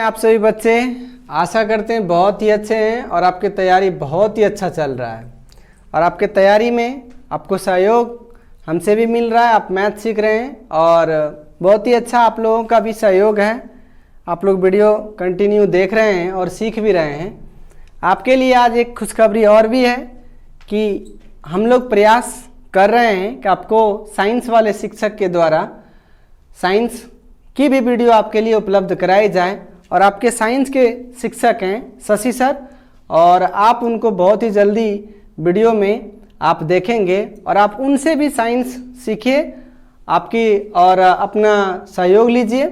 आप सभी बच्चे? आशा करते हैं बहुत ही अच्छे हैं और आपकी तैयारी बहुत ही अच्छा चल रहा है और आपके तैयारी में आपको सहयोग हमसे भी मिल रहा है। आप मैथ सीख रहे हैं और बहुत ही अच्छा आप लोगों का भी सहयोग है। आप लोग वीडियो कंटिन्यू देख रहे हैं और सीख भी रहे हैं। आपके लिए आज एक खुशखबरी और भी है कि हम लोग प्रयास कर रहे हैं कि आपको साइंस वाले शिक्षक के द्वारा साइंस की भी वीडियो आपके लिए उपलब्ध कराई जाए। और आपके साइंस के शिक्षक हैं शशि सर और आप उनको बहुत ही जल्दी वीडियो में आप देखेंगे और आप उनसे भी साइंस सीखिए आपकी और अपना सहयोग लीजिए।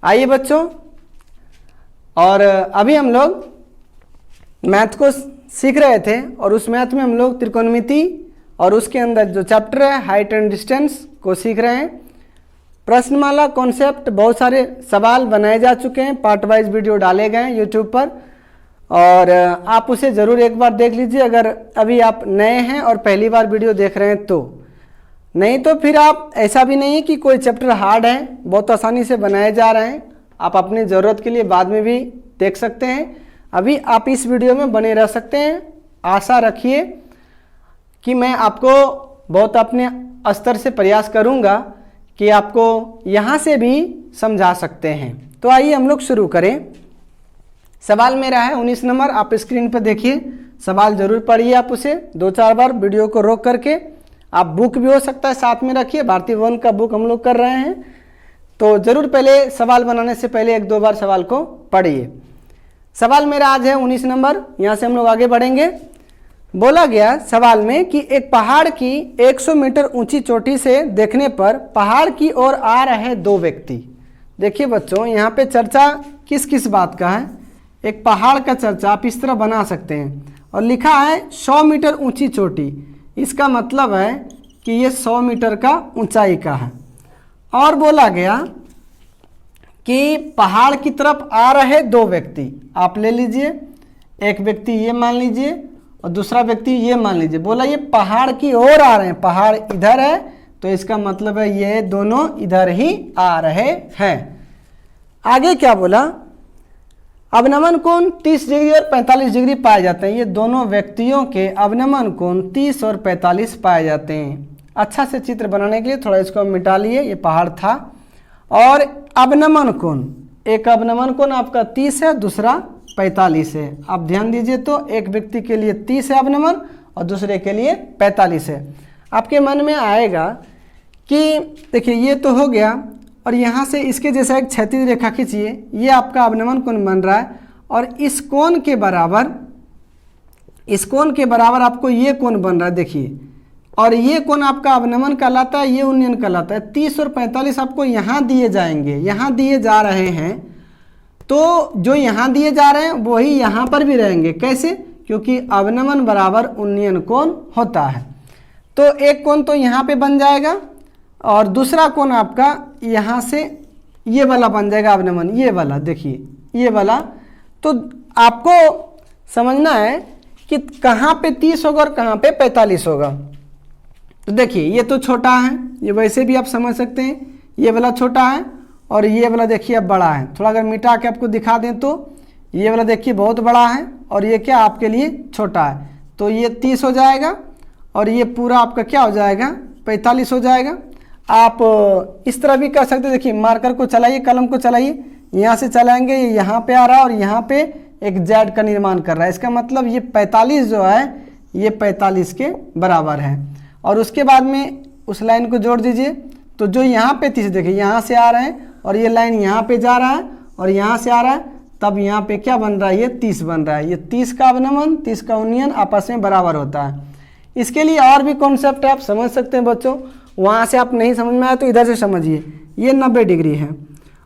आइए बच्चों, और अभी हम लोग मैथ को सीख रहे थे और उस मैथ में हम लोग त्रिकोणमिति और उसके अंदर जो चैप्टर है हाइट एंड डिस्टेंस को सीख रहे हैं। प्रश्नमाला कॉन्सेप्ट बहुत सारे सवाल बनाए जा चुके हैं, पार्ट वाइज वीडियो डाले गए हैं यूट्यूब पर और आप उसे ज़रूर एक बार देख लीजिए अगर अभी आप नए हैं और पहली बार वीडियो देख रहे हैं तो। नहीं तो फिर आप, ऐसा भी नहीं है कि कोई चैप्टर हार्ड है, बहुत आसानी से बनाए जा रहे हैं। आप अपनी ज़रूरत के लिए बाद में भी देख सकते हैं। अभी आप इस वीडियो में बने रह सकते हैं। आशा रखिए कि मैं आपको बहुत अपने स्तर से प्रयास करूँगा कि आपको यहाँ से भी समझा सकते हैं। तो आइए हम लोग शुरू करें। सवाल मेरा है 19 नंबर, आप स्क्रीन पर देखिए। सवाल जरूर पढ़िए, आप उसे 2-4 बार वीडियो को रोक करके। आप बुक भी हो सकता है साथ में रखिए, भारतीय वन का बुक हम लोग कर रहे हैं तो ज़रूर पहले सवाल बनाने से पहले 1-2 बार सवाल को पढ़िए। सवाल मेरा आज है 19 नंबर, यहाँ से हम लोग आगे बढ़ेंगे। बोला गया सवाल में कि एक पहाड़ की 100 मीटर ऊंची चोटी से देखने पर पहाड़ की ओर आ रहे 2 व्यक्ति। देखिए बच्चों, यहाँ पे चर्चा किस किस बात का है। एक पहाड़ का चर्चा आप इस तरह बना सकते हैं और लिखा है 100 मीटर ऊंची चोटी। इसका मतलब है कि ये 100 मीटर का ऊंचाई का है। और बोला गया कि पहाड़ की तरफ आ रहे 2 व्यक्ति। आप ले लीजिए, एक व्यक्ति ये मान लीजिए और दूसरा व्यक्ति ये मान लीजिए। बोला ये पहाड़ की ओर आ रहे हैं, पहाड़ इधर है तो इसका मतलब है ये दोनों इधर ही आ रहे हैं। आगे क्या बोला, अवनमन कोण 30 डिग्री और 45 डिग्री पाए जाते हैं। ये दोनों व्यक्तियों के अवनमन कोण 30 और 45 पाए जाते हैं। अच्छा से चित्र बनाने के लिए थोड़ा इसको मिटा लिए, ये पहाड़ था। और अवनमन कोण, एक अवनमन कोण आपका 30 है, दूसरा 45 है। आप ध्यान दीजिए तो एक व्यक्ति के लिए 30 है अवनमन और दूसरे के लिए 45 है। आपके मन में आएगा कि देखिए ये तो हो गया और यहाँ से इसके जैसा एक क्षैतिज रेखा खींचिए, ये आपका अवनमन कोण बन रहा है और इस कोण के बराबर आपको ये कोण बन रहा है। देखिए, और ये कोण आपका अवनमन कहलाता है, ये उन्नयन कहलाता है। 30 और 45 आपको यहाँ दिए जाएंगे, यहाँ दिए जा रहे हैं तो जो यहाँ दिए जा रहे हैं वही यहाँ पर भी रहेंगे। कैसे? क्योंकि अवनमन बराबर उन्नयन कोण होता है। तो एक कोण तो यहाँ पे बन जाएगा और दूसरा कोण आपका यहाँ से ये वाला बन जाएगा अवनमन, ये वाला देखिए, ये वाला। तो आपको समझना है कि कहाँ पे 30 होगा और कहाँ पे 45 होगा। तो देखिए ये तो छोटा है, ये वैसे भी आप समझ सकते हैं, ये वाला छोटा है और ये वाला देखिए अब बड़ा है। थोड़ा अगर मिटा के आपको दिखा दें तो ये वाला देखिए बहुत बड़ा है और ये क्या आपके लिए छोटा है। तो ये 30 हो जाएगा और ये पूरा आपका क्या हो जाएगा, 45 हो जाएगा। आप इस तरह भी कर सकते हैं। देखिए मार्कर को चलाइए, कलम को चलाइए, यहाँ से चलाएंगे ये यहाँ पे आ रहा है और यहाँ पे एक जेड का निर्माण कर रहा है। इसका मतलब ये 45 जो है ये 45 के बराबर है। और उसके बाद में उस लाइन को जोड़ दीजिए तो जो यहाँ पे 30 देखिए यहाँ से आ रहे हैं और ये लाइन यहाँ पे जा रहा है और यहाँ से आ रहा है, तब यहाँ पे क्या बन रहा है, ये 30 बन रहा है। ये 30 का अवनमन 30 का उन्नयन आपस में बराबर होता है। इसके लिए और भी कॉन्सेप्ट आप समझ सकते हैं बच्चों। वहाँ से आप नहीं समझ में आया तो इधर से समझिए। ये 90 डिग्री है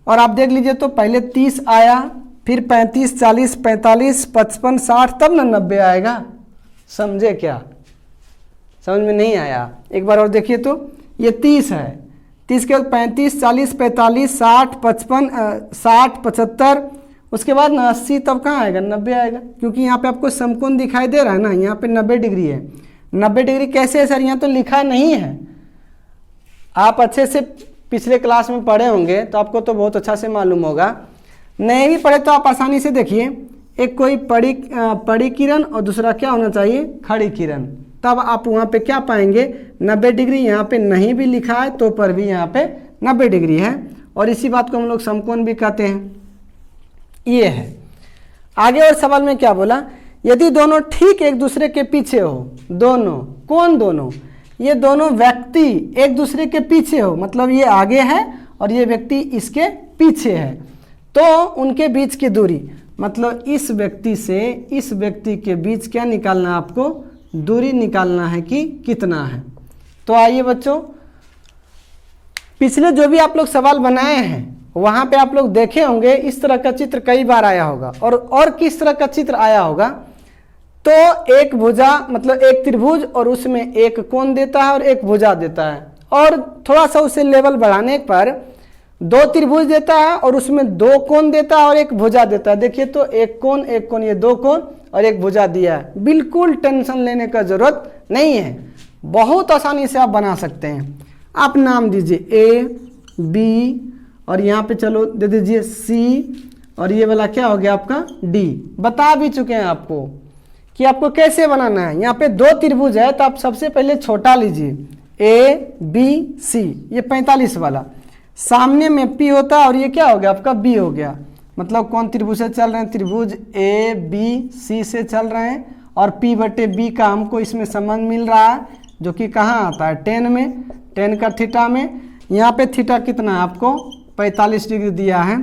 और आप देख लीजिए तो पहले 30 आया, फिर 35, 40, 45, 55, 60, तब ना 90 आएगा। समझे क्या? समझ में नहीं आया? एक बार और देखिए तो ये 30 है, 30 के बाद 35, 40, 45, 60, 55, 60, 75, उसके बाद ना 80, तब कहाँ आएगा, 90 आएगा। क्योंकि यहाँ पे आपको समकोण दिखाई दे रहा है ना, यहाँ पे 90 डिग्री है। 90 डिग्री कैसे है सर, यहाँ तो लिखा नहीं है। आप अच्छे से पिछले क्लास में पढ़े होंगे तो आपको तो बहुत अच्छा से मालूम होगा। नहीं भी पढ़े तो आप आसानी से देखिए, एक कोई पड़ी किरण और दूसरा क्या होना चाहिए, खड़ी किरण। तब आप वहाँ पे क्या पाएंगे, 90 डिग्री। यहाँ पे नहीं भी लिखा है तो पर भी यहाँ पे 90 डिग्री है, और इसी बात को हम लोग समकोण भी कहते हैं। ये है। आगे और सवाल में क्या बोला, यदि दोनों ठीक एक दूसरे के पीछे हो, दोनों कौन, दोनों ये दोनों व्यक्ति एक दूसरे के पीछे हो, मतलब ये आगे है और ये व्यक्ति इसके पीछे है, तो उनके बीच की दूरी, मतलब इस व्यक्ति से इस व्यक्ति के बीच क्या निकालना है, आपको दूरी निकालना है कि कितना है। तो आइए बच्चों, पिछले जो भी आप लोग सवाल बनाए हैं वहाँ पे आप लोग देखे होंगे इस तरह का चित्र कई बार आया होगा, और किस तरह का चित्र आया होगा, तो एक भुजा मतलब एक त्रिभुज और उसमें एक कोण देता है और एक भुजा देता है, और थोड़ा सा उसे लेवल बढ़ाने पर दो त्रिभुज देता है और उसमें दो कोण देता है और एक भुजा देता है। देखिए तो एक कोण, ये दो कोण और एक भुजा दिया है। बिल्कुल टेंशन लेने का जरूरत नहीं है, बहुत आसानी से आप बना सकते हैं। आप नाम दीजिए ए, बी, और यहाँ पे चलो दे दीजिए सी, और ये वाला क्या हो गया आपका डी। बता भी चुके हैं आपको कि आपको कैसे बनाना है। यहाँ पे दो त्रिभुज है तो आप सबसे पहले छोटा लीजिए, ए बी सी, ये 45 वाला, सामने में पी होता है और ये क्या हो गया आपका बी हो गया। मतलब कौन त्रिभुज से चल रहे हैं, त्रिभुज ए बी सी से चल रहे हैं, और पी बटे बी का हमको इसमें संबंध मिल रहा है, जो कि कहाँ आता है, टेन में, टेन का थीटा में। यहाँ पे थीटा कितना है आपको 45 डिग्री दिया है।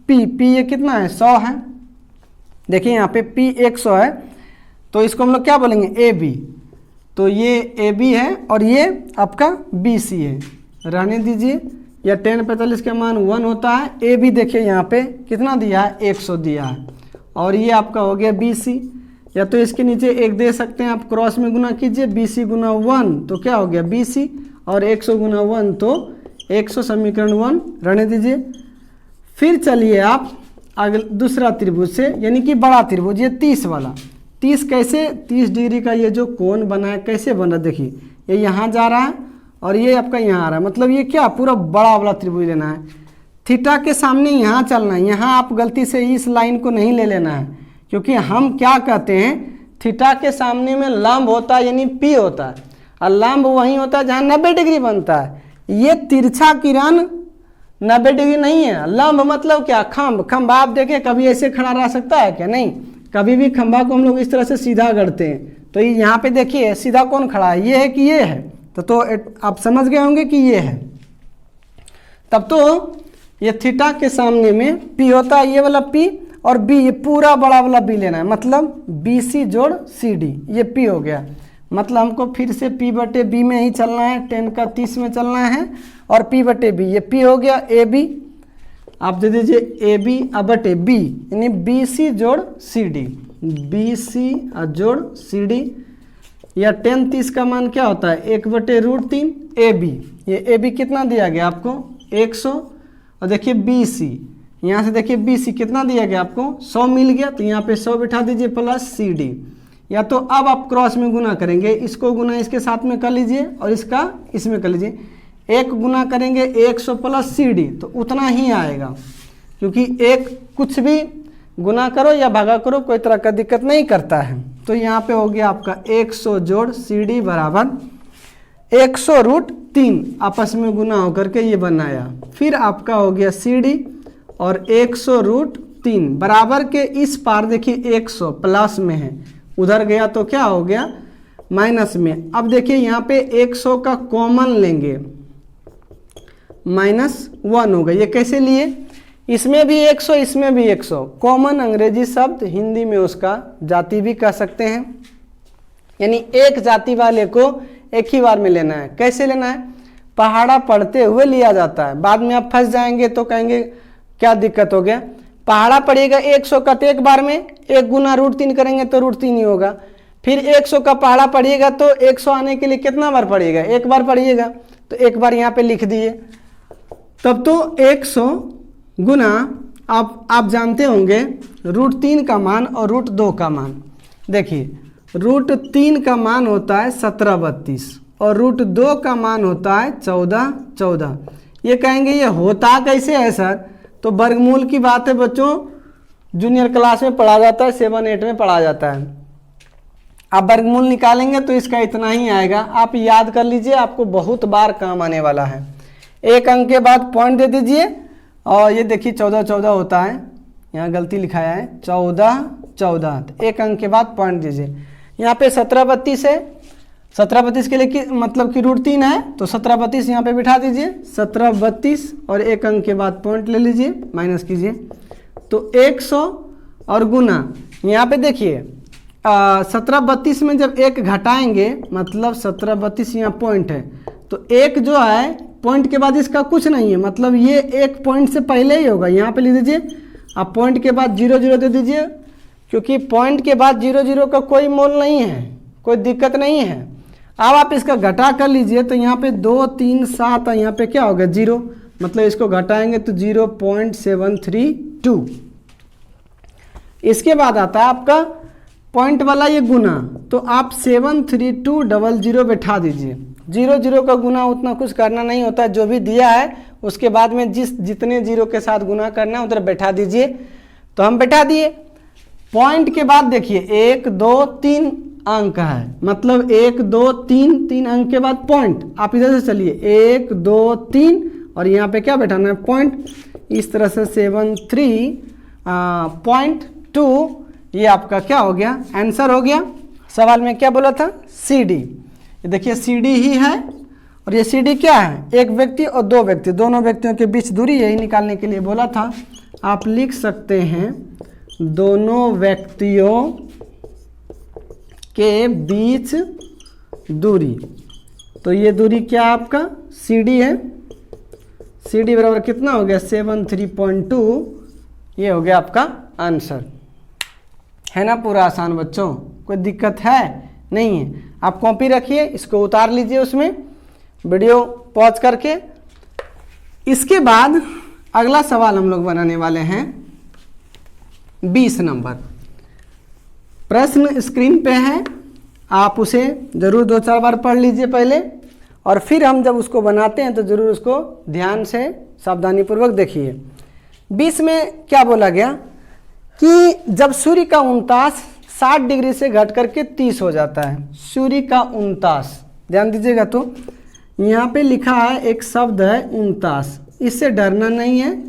पी ये कितना है 100 है। देखिए यहाँ पे पी 100 है, तो इसको हम लोग क्या बोलेंगे, ए बी। तो ये ए बी है और ये आपका बी सी है, रहने दीजिए। या टेन 45 का मान 1 होता है। ए बी देखिए यहाँ पे कितना दिया है 100 दिया है, और ये आपका हो गया बी सी। या तो इसके नीचे एक दे सकते हैं आप, क्रॉस में गुना कीजिए, बी सी गुना 1 तो क्या हो गया बी सी, और 100 गुना 1 तो 100, समीकरण 1 रहने दीजिए। फिर चलिए आप अगले दूसरा त्रिभुज से, यानी कि बड़ा त्रिभुज, ये 30 वाला। 30 कैसे, 30 डिग्री का ये जो कोण बना है कैसे बन रहा है, देखिए ये यहाँ जा रहा है और ये आपका यहाँ आ रहा है, मतलब ये क्या पूरा बड़ा वाला त्रिभुज लेना है। थीटा के सामने यहाँ चलना है, यहाँ आप गलती से इस लाइन को नहीं ले लेना है, क्योंकि हम क्या कहते हैं, थीटा के सामने में लंब होता है यानी पी होता है, और लंब वहीं होता है जहाँ 90 डिग्री बनता है। ये तिरछा किरण 90 डिग्री नहीं है। लंब मतलब क्या, खंभ आप देखें कभी ऐसे खड़ा रह सकता है क्या, नहीं, कभी भी खंभा को हम लोग इस तरह से सीधा करते हैं। तो यहाँ पे देखिए सीधा कौन खड़ा है, ये है कि ये है, तो आप समझ गए होंगे कि ये है। तब तो ये थीटा के सामने में पी होता है, ये वाला पी, और बी, ये पूरा बड़ा वाला बी लेना है, मतलब बी सी जोड़ सी डी, ये पी हो गया। मतलब हमको फिर से पी बटे बी में ही चलना है, 10 का 30 में चलना है, और पी बटे बी, ये पी हो गया ए बी, आप दे दीजिए ए बी बटे बी, यानी बी सी जोड़ सी डी, बी सी जोड़ सी डी। या 10 30 का मान क्या होता है 1/√3 ए बी, ये ए बी कितना दिया गया आपको 100, और देखिए बी सी, यहाँ से देखिए बी सी कितना दिया गया आपको 100 मिल गया, तो यहाँ पे 100 बिठा दीजिए प्लस सी डी। या तो अब आप क्रॉस में गुना करेंगे, इसको गुना इसके साथ में कर लीजिए और इसका इसमें कर लीजिए, एक गुना करेंगे 100 प्लस सी डी, तो उतना ही आएगा, क्योंकि एक कुछ भी गुना करो या भागा करो कोई तरह का दिक्कत नहीं करता है। तो यहाँ पे हो गया आपका 100 जोड़ सी डी बराबर 100√3, आपस में गुना होकर के ये बनाया। फिर आपका हो गया सी डी और 100√3 बराबर के इस पार देखिए 100 प्लस में है, उधर गया तो क्या हो गया माइनस में। अब देखिए यहाँ पे 100 का कॉमन लेंगे, -1 होगा। ये कैसे लिए, इसमें भी 100 इसमें भी 100, कॉमन अंग्रेजी शब्द हिंदी में उसका जाति भी कह सकते हैं, यानी एक जाति वाले को एक ही बार में लेना है। कैसे लेना है, पहाड़ा पढ़ते हुए लिया जाता है, बाद में आप फंस जाएंगे तो कहेंगे क्या दिक्कत हो गया। पहाड़ा पड़ेगा 100 का तो एक बार में 1 गुना √3 करेंगे तो √3 ही होगा। फिर 100 का पहाड़ा पड़िएगा तो 100 आने के लिए कितना बार पड़िएगा, एक बार पड़िएगा, तो एक बार यहाँ पे लिख दिए। तब तो 100 गुना आप जानते होंगे √3 का मान और √2 का मान। देखिए √3 का मान होता है 1732 और √2 का मान होता है 1414। ये कहेंगे ये होता कैसे है सर, तो वर्गमूल की बात है बच्चों, जूनियर क्लास में पढ़ा जाता है, 7-8 में पढ़ा जाता है। आप वर्गमूल निकालेंगे तो इसका इतना ही आएगा, आप याद कर लीजिए, आपको बहुत बार काम आने वाला है। एक अंक के बाद पॉइंट दे दीजिए, और ये देखिए 14-14 होता है, यहाँ गलती लिखाया है 14-14, तो एक अंक के बाद पॉइंट दीजिए। यहाँ पे 17-32 है, 17-32 के लिए मतलब कि √3 है, तो 17-32 यहाँ पे बिठा दीजिए, 17-32 और एक अंक के बाद पॉइंट ले लीजिए, माइनस कीजिए, तो 100 और गुना। यहाँ पे देखिए 17-32 में जब एक घटाएंगे, मतलब 17-32 यहाँ पॉइंट है, तो एक जो है पॉइंट के बाद इसका कुछ नहीं है, मतलब ये एक पॉइंट से पहले ही होगा। यहाँ पे लिख दीजिए, आप पॉइंट के बाद 0-0 दे दीजिए, क्योंकि पॉइंट के बाद 0-0 का कोई मोल नहीं है, कोई दिक्कत नहीं है। अब आप इसका घटा कर लीजिए, तो यहाँ पे 2, 3, 7 और यहाँ पे क्या होगा 0, मतलब इसको घटाएंगे तो 0.732। इसके बाद आता है आपका पॉइंट वाला ये गुना, तो आप 73200 बैठा दीजिए। 0-0 का गुना उतना कुछ करना नहीं होता, जो भी दिया है उसके बाद में जितने 0 के साथ गुना करना है उधर बैठा दीजिए। तो हम बैठा दिए। पॉइंट के बाद देखिए 1, 2, 3 अंक है, मतलब 1, 2, 3 अंक के बाद पॉइंट। आप इधर से चलिए 1, 2, 3 और यहाँ पे क्या बैठाना है पॉइंट। इस तरह से 73.2 ये आपका क्या हो गया, आंसर हो गया। सवाल में क्या बोला था, CD। ये देखिए CD ही है, और ये CD क्या है, एक व्यक्ति और दो व्यक्ति, दोनों व्यक्तियों के बीच दूरी, यही निकालने के लिए बोला था। आप लिख सकते हैं दोनों व्यक्तियों के बीच दूरी। तो ये दूरी क्या आपका CD है। CD बराबर कितना हो गया 73.2, ये हो गया आपका आंसर। है ना पूरा आसान बच्चों, कोई दिक्कत है नहीं है। आप कॉपी रखिए, इसको उतार लीजिए उसमें, वीडियो पॉज करके। इसके बाद अगला सवाल हम लोग बनाने वाले हैं 20 नंबर। प्रश्न स्क्रीन पे है, आप उसे ज़रूर 2-4 बार पढ़ लीजिए पहले, और फिर हम जब उसको बनाते हैं तो ज़रूर उसको ध्यान से सावधानीपूर्वक देखिए। 20 में क्या बोला गया कि जब सूर्य का 49 60 डिग्री से घट करके 30 हो जाता है। सूर्य का 49, ध्यान दीजिएगा, तो यहाँ पे लिखा है एक शब्द है 49, इससे डरना नहीं है,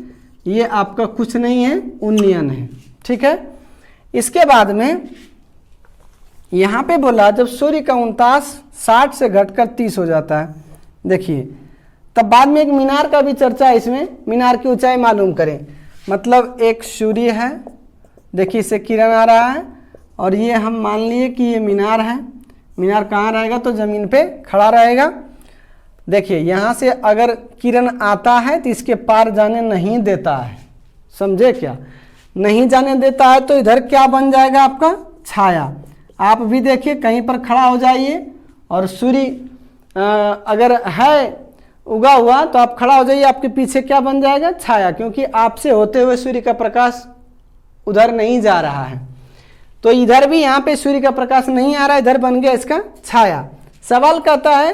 ये आपका कुछ नहीं है, उन्नयन है, ठीक है। इसके बाद में यहाँ पे बोला जब सूर्य का 49 60 से घटकर 30 हो जाता है। देखिए तब बाद में एक मीनार का भी चर्चा है इसमें, मीनार की ऊंचाई मालूम करें। मतलब एक सूर्य है, देखिए इससे किरण आ रहा है, और ये हम मान लिए कि ये मीनार है। मीनार कहाँ रहेगा, तो ज़मीन पे खड़ा रहेगा। देखिए यहाँ से अगर किरण आता है तो इसके पार जाने नहीं देता है, समझे क्या, नहीं जाने देता है, तो इधर क्या बन जाएगा आपका छाया। आप भी देखिए कहीं पर खड़ा हो जाइए, और सूर्य अगर है उगा हुआ तो आप खड़ा हो जाइए, आपके पीछे क्या बन जाएगा छाया, क्योंकि आपसे होते हुए सूर्य का प्रकाश उधर नहीं जा रहा है। तो इधर भी यहाँ पे सूर्य का प्रकाश नहीं आ रहा है, इधर बन गया इसका छाया। सवाल कहता है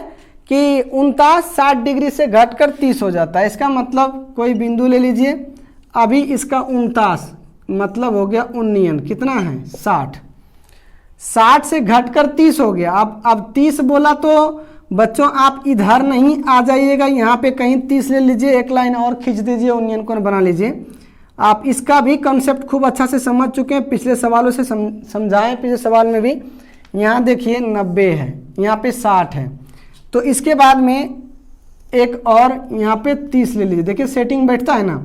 कि 49 60 डिग्री से घटकर 30 हो जाता है। इसका मतलब कोई बिंदु ले लीजिए, अभी इसका 49 मतलब हो गया उन्नयन, कितना है 60, 60 से घटकर 30 हो गया। अब 30 बोला तो बच्चों आप इधर नहीं आ जाइएगा, यहाँ पे कहीं 30 ले लीजिए, एक लाइन और खींच दीजिए, उन्नयन कोण बना लीजिए। आप इसका भी कंसेप्ट खूब अच्छा से समझ चुके हैं, पिछले सवालों से समझाएं, पिछले सवाल में भी। यहाँ देखिए 90 है, यहाँ पे 60 है, तो इसके बाद में एक और यहाँ पे 30 ले लीजिए। देखिए सेटिंग बैठता है ना,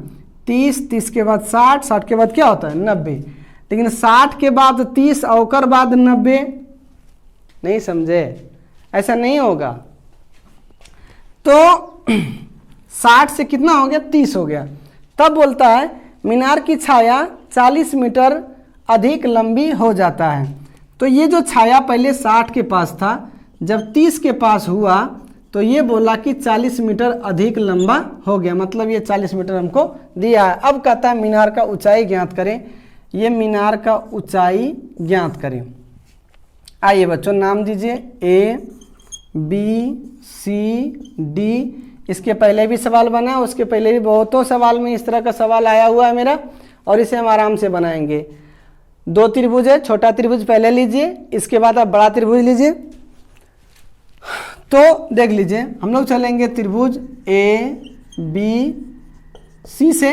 30 के बाद 60, 60 के बाद क्या होता है 90, लेकिन 60 के बाद 30 और बाद 90, नहीं समझे, ऐसा नहीं होगा। तो 60 से कितना हो गया 30 हो गया। तब बोलता है मीनार की छाया 40 मीटर अधिक लंबी हो जाता है। तो ये जो छाया पहले 60 के पास था, जब 30 के पास हुआ तो ये बोला कि 40 मीटर अधिक लंबा हो गया, मतलब ये 40 मीटर हमको दिया है। अब कहता है मीनार का ऊंचाई ज्ञात करें। ये मीनार का ऊंचाई ज्ञात करें। आइए बच्चों नाम दीजिए A B C D, इसके पहले भी सवाल बना है, उसके पहले भी बहुतों सवाल में इस तरह का सवाल आया हुआ है मेरा, और इसे हम आराम से बनाएंगे। 2 त्रिभुज है, छोटा त्रिभुज पहले लीजिए, इसके बाद आप बड़ा त्रिभुज लीजिए। तो देख लीजिए, हम लोग चलेंगे त्रिभुज ए बी सी से।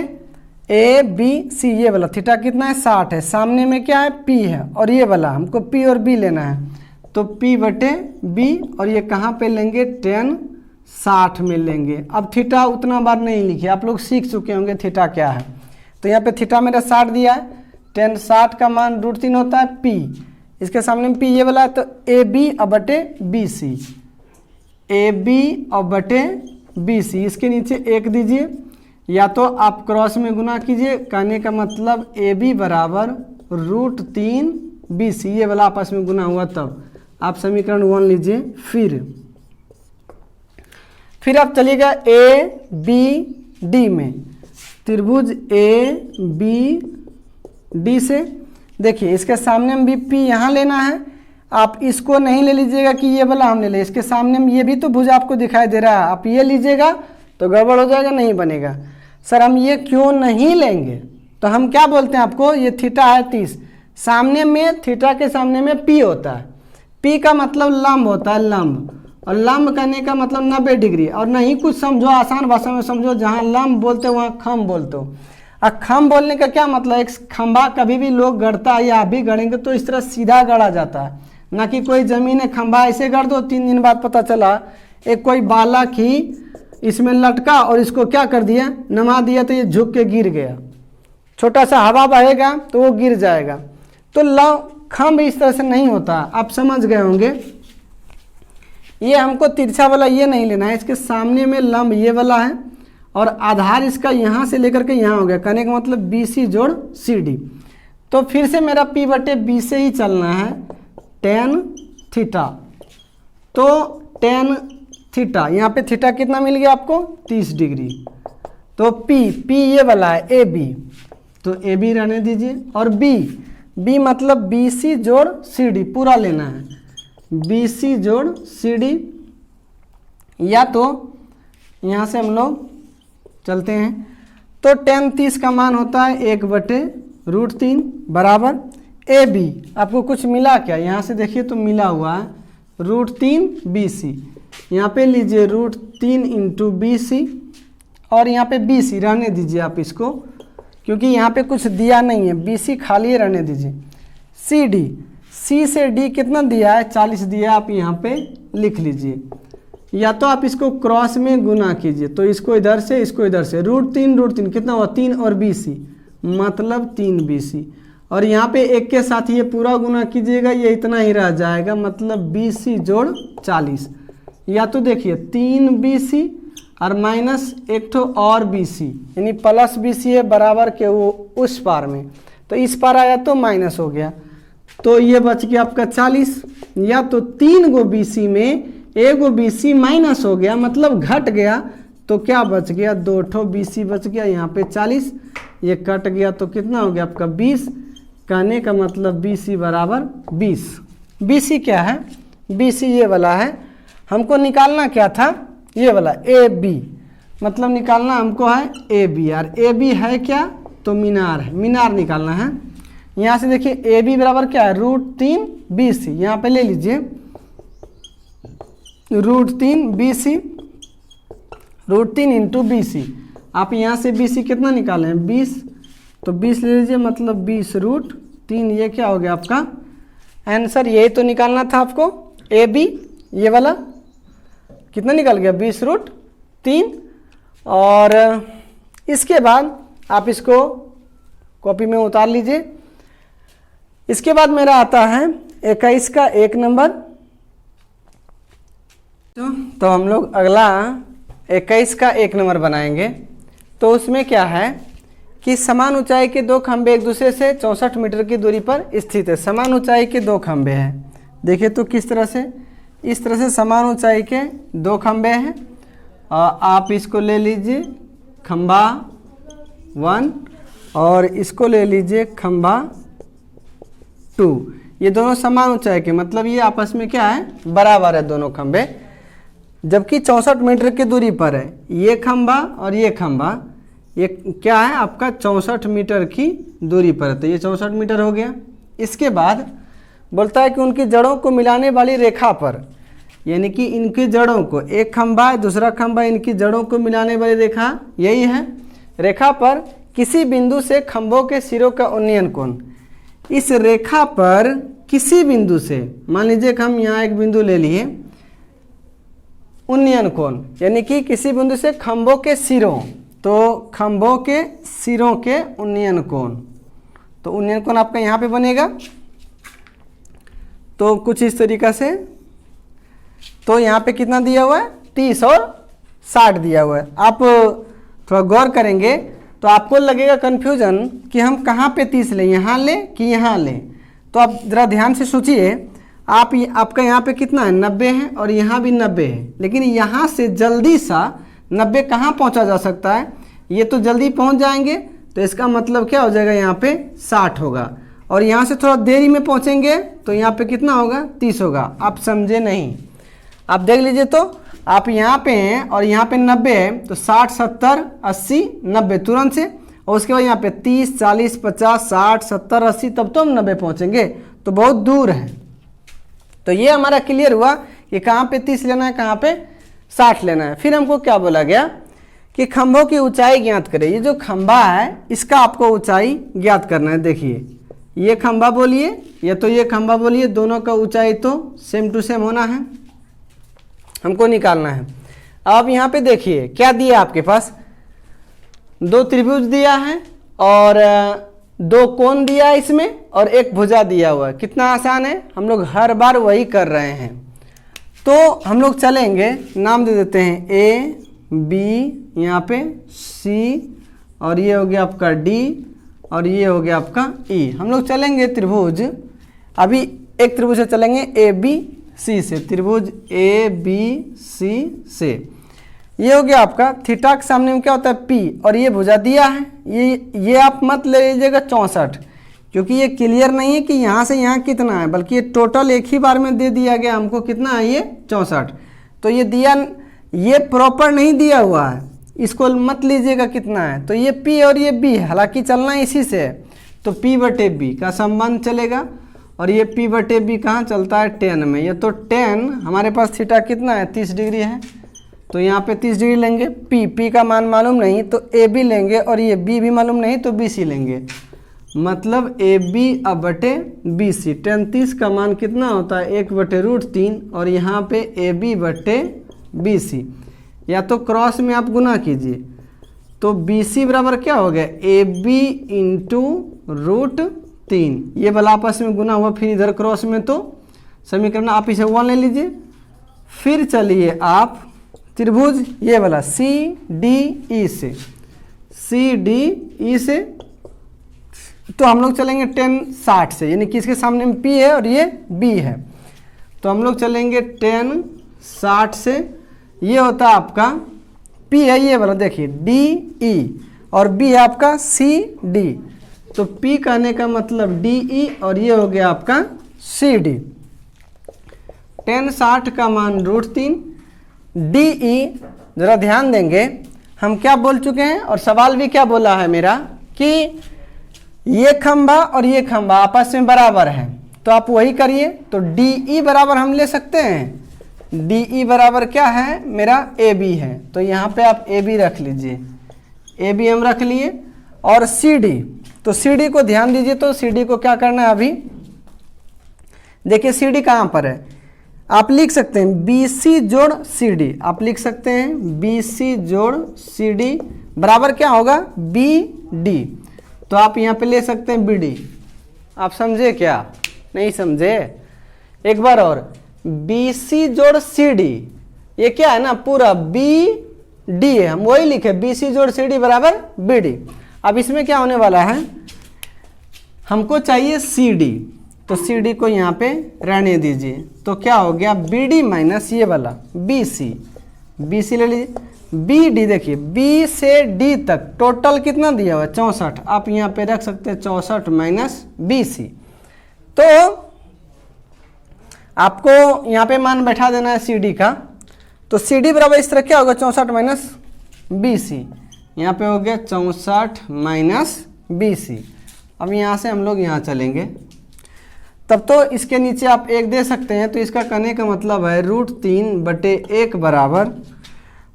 ए बी सी, ये वाला थीटा कितना है 60 है, सामने में क्या है पी है, और ये वाला हमको पी और बी लेना है, तो पी बटे बी, और ये कहाँ पे लेंगे tan 60 में लेंगे। अब थीटा उतना बार नहीं लिखिए, आप लोग सीख चुके होंगे थीटा क्या है। तो यहाँ पे थीटा मेरा 60 दिया है, tan 60 का मान √3 होता है पी, इसके सामने में पी ये वाला है, तो ए बी और बटे बी सी, ए बी और बटे बी सी, इसके नीचे 1 दीजिए, या तो आप क्रॉस में गुना कीजिए, कहने का मतलब ए बी बराबर √3 बी सी, ये वाला आपस में गुना हुआ तब आप समीकरण 1 लीजिए। फिर आप चलिएगा ए बी डी में, त्रिभुज ए बी डी से। देखिए इसके सामने में भी पी यहाँ लेना है, आप इसको नहीं ले लीजिएगा कि ये वाला हम ले लें, इसके सामने में ये भी तो भुज आपको दिखाई दे रहा है, आप ये लीजिएगा तो गड़बड़ हो जाएगा, नहीं बनेगा। सर हम ये क्यों नहीं लेंगे, तो हम क्या बोलते हैं आपको, ये थीटा है 30, सामने में थीटा के सामने में पी होता है, पी का मतलब लंब होता है, लंब, और लंब करने का मतलब 90 डिग्री, और नहीं कुछ समझो, आसान भाषा में समझो, जहाँ लंब बोलते हो वहाँ खम्ब बोलते हो। और खम्ब बोलने का क्या मतलब, एक खंभा कभी भी लोग गढ़ता है या आप भी गढ़ेंगे तो इस तरह सीधा गढ़ा जाता है, ना कि कोई ज़मीन है खंभा ऐसे गढ़ दो, 3 दिन बाद पता चला एक कोई बालक ही इसमें लटका और इसको क्या कर दिया, नमा दिया, तो ये झुक के गिर गया, छोटा सा हवा बहेगा तो वो गिर जाएगा। तो खम्भ इस तरह से नहीं होता, आप समझ गए होंगे। ये हमको तिरछा वाला ये नहीं लेना है, इसके सामने में लंब ये वाला है, और आधार इसका यहाँ से लेकर के यहाँ हो गया, कहने का मतलब बी सी जोड़ सी डी। तो फिर से मेरा पी बटे बी से ही चलना है, tan थीटा, तो tan थीटा, यहाँ पे थीटा कितना मिल गया आपको 30 डिग्री, तो पी ये वाला है ए बी, तो ए बी रहने दीजिए, और बी मतलब बी सी जोड़ सी डी पूरा लेना है, बी सी जोड़ सी डी, या तो यहाँ से हम लोग चलते हैं, तो tan 30 का मान होता है 1/√3 बराबर ए बी, आपको कुछ मिला क्या, यहाँ से देखिए तो मिला हुआ है √3 बी सी, यहाँ पे लीजिए √3 इंटू बी सी, और यहाँ पे बी सी रहने दीजिए आप इसको, क्योंकि यहाँ पे कुछ दिया नहीं है, बी सी खाली रहने दीजिए। सी डी, सी से डी कितना दिया है 40 दिया, आप यहाँ पे लिख लीजिए, या तो आप इसको क्रॉस में गुना कीजिए, तो इसको इधर से इसको इधर से, √3 कितना हुआ 3 और बी सी मतलब 3 बी सी, और यहाँ पे 1 के साथ ये पूरा गुना कीजिएगा, ये इतना ही रह जाएगा, मतलब बी सी जोड़ 40, या तो देखिए 3 बी सी और माइनस 1 ठो और बी सी, यानी प्लस बी सी है बराबर के वो उस पार में, तो इस पार आया तो माइनस हो गया, तो ये बच गया आपका 40, या तो 3 गो बी सी में 1 गो बी सी माइनस हो गया, मतलब घट गया, तो क्या बच गया 2 ठो बी सी बच गया, यहाँ पे 40, ये कट गया तो कितना हो गया आपका 20, कहने का मतलब बी सी बराबर 20। बी सी क्या है, बी सी ये वाला है, हमको निकालना क्या था ये वाला ए बी, मतलब निकालना हमको है ए बी, यार ए बी है क्या, तो मीनार है, मीनार निकालना है। यहाँ से देखिए ए बी बराबर क्या है √3 बी सी, यहाँ पे ले लीजिए √3 B C, √3 into B C, आप यहाँ से बी सी कितना निकाले हैं 20, तो 20 ले लीजिए, मतलब 20√3, ये क्या हो गया आपका आंसर, यही तो निकालना था आपको, ए बी ये वाला कितना निकल गया 20√3, और इसके बाद आप इसको कॉपी में उतार लीजिए। इसके बाद मेरा आता है 21 का 1 नंबर, तो हम लोग अगला 21 का 1 नंबर बनाएंगे। तो उसमें क्या है कि समान ऊंचाई के 2 खंबे एक दूसरे से 64 मीटर की दूरी पर स्थित है। समान ऊंचाई के 2 खंबे हैं, देखिए तो किस तरह से, इस तरह से समान ऊंचाई के 2 खंबे हैं, और आप इसको ले लीजिए खंबा 1 और इसको ले लीजिए खंबा 2, ये दोनों समान ऊंचाई के, मतलब ये आपस में क्या है बराबर है दोनों खंबे। जबकि 64 मीटर की दूरी पर है। ये खंभा और ये खंभा, ये क्या है आपका 64 मीटर की दूरी पर है, तो ये 64 मीटर हो गया। इसके बाद बोलता है कि उनकी जड़ों को मिलाने वाली रेखा पर, यानी कि इनकी जड़ों को, एक खंभा है दूसरा खंभा, इनकी जड़ों को मिलाने वाली रेखा यही है, रेखा पर किसी बिंदु से खंभों के सिरों का उन्नयन कोण। इस रेखा पर किसी बिंदु से, मान लीजिए कि हम यहाँ एक बिंदु ले लिए, उन्नयन कोण यानी कि किसी बिंदु से खंभों के सिरों, तो खंभों के सिरों के उन्नयन कोण, तो उन्नयन कोण आपका यहाँ पे बनेगा। तो कुछ इस तरीका से, तो यहाँ पे कितना दिया हुआ है 30 और 60 दिया हुआ है। आप थोड़ा गौर करेंगे तो आपको लगेगा कन्फ्यूजन कि हम कहाँ पे 30 लें, यहाँ लें कि यहाँ लें। तो आप ज़रा ध्यान से सोचिए, आपका यहाँ पे कितना है 90 है और यहाँ भी 90 है, लेकिन यहाँ से जल्दी सा 90 कहाँ पहुँचा जा सकता है, ये तो जल्दी पहुँच जाएंगे, तो इसका मतलब क्या हो जाएगा यहाँ पे 60 होगा। और यहाँ से थोड़ा देरी में पहुँचेंगे तो यहाँ पे कितना होगा 30 होगा। आप समझे नहीं, आप देख लीजिए, तो आप यहाँ पे हैं और यहाँ पे 90 है, तो 60 70 80 90 तुरंत से, और उसके बाद यहाँ पे 30 40 50 60 70 80, तब तो हम 90 पहुँचेंगे, तो बहुत दूर है। तो ये हमारा क्लियर हुआ कि कहाँ पे 30 लेना है, कहाँ पे 60 लेना है। फिर हमको क्या बोला गया कि खंभों की ऊंचाई ज्ञात करें। ये जो खंभा है इसका आपको ऊंचाई ज्ञात करना है। देखिए ये खंभा बोलिए या तो ये खंभा बोलिए, दोनों का ऊंचाई तो सेम टू सेम होना है, हमको निकालना है। अब यहाँ पे देखिए क्या दिया आपके पास, 2 त्रिभुज दिया है और 2 कोण दिया है इसमें, और एक भुजा दिया हुआ है। कितना आसान है, हम लोग हर बार वही कर रहे हैं। तो हम लोग चलेंगे, नाम दे देते हैं ए बी, यहाँ पे सी, और ये हो गया आपका डी, और ये हो गया आपका ई। हम लोग चलेंगे त्रिभुज, अभी एक त्रिभुज से चलेंगे ए बी सी से, त्रिभुज ए बी सी से। ये हो गया आपका, थीटा के सामने में क्या होता है पी, और ये भुजा दिया है। ये आप मत ले लीजिएगा 64, क्योंकि ये क्लियर नहीं है कि यहाँ से यहाँ कितना है, बल्कि ये टोटल एक ही बार में दे दिया गया हमको। कितना है ये 64, तो ये दिया, ये प्रॉपर नहीं दिया हुआ है, इसको मत लीजिएगा कितना है। तो ये P और ये B, हालांकि चलना इसी से है, तो P/B का संबंध चलेगा, और ये P/B कहाँ चलता है 10 में। ये तो 10, हमारे पास थीटा कितना है 30 डिग्री है, तो यहाँ पे 30 डिग्री लेंगे। P का मान मालूम नहीं तो AB लेंगे, और ये B भी मालूम नहीं तो BC लेंगे, मतलब AB/BC। 10 30 का मान कितना होता है 1/√3, और यहाँ पे AB/BC, या तो क्रॉस में आप गुना कीजिए, तो BC बराबर क्या हो गया AB × √3। ये वाला आपस में गुना हुआ, फिर इधर क्रॉस में, तो समीकरण आप इसे 1 ले लीजिए। फिर चलिए आप त्रिभुज ये वाला CDE से, CDE से, तो हम लोग चलेंगे 10 60 से, यानी कि इसके सामने में P है और ये B है, तो हम लोग चलेंगे 10 60 से। ये होता है आपका P है ये वाला, देखिए DE, और B है आपका CD, तो P कहने का मतलब DE, और ये हो गया आपका CD। 10 60 का मान √3, DE। जरा ध्यान देंगे, हम क्या बोल चुके हैं, और सवाल भी क्या बोला है मेरा, कि ये खंभा और ये खंभा आपस में बराबर है, तो आप वही करिए। तो DE बराबर हम ले सकते हैं, DE बराबर क्या है मेरा AB है, तो यहाँ पे आप AB रख लीजिए, AB हम रख लिए। और CD, तो CD को ध्यान दीजिए, तो CD को क्या करना है अभी, देखिए CD कहाँ पर है, आप लिख सकते हैं BC जोड़ CD, आप लिख सकते हैं BC जोड़ CD बराबर क्या होगा BD, तो आप यहाँ पे ले सकते हैं BD। आप समझे क्या, नहीं समझे, एक बार और, BC जोड़ CD, ये क्या है ना पूरा BD है, हम वही लिखे BC जोड़ CD बराबर BD। अब इसमें क्या होने वाला है, हमको चाहिए CD, तो CD को यहाँ पे रहने दीजिए, तो क्या हो गया BD माइनस ये वाला BC, BC ले लीजिए। BD देखिए B से D तक टोटल कितना दिया हुआ है 64, आप यहाँ पे रख सकते हैं 64 माइनस BC। तो आपको यहाँ पे मान बैठा देना है CD का, तो सी डी बराबर इस तरह क्या होगा 64 माइनस बी सी, यहाँ पे हो गया 64 माइनस बी सी। अब यहाँ से हम लोग यहाँ चलेंगे, तब तो इसके नीचे आप 1 दे सकते हैं, तो इसका कहने का मतलब है √3/1 बराबर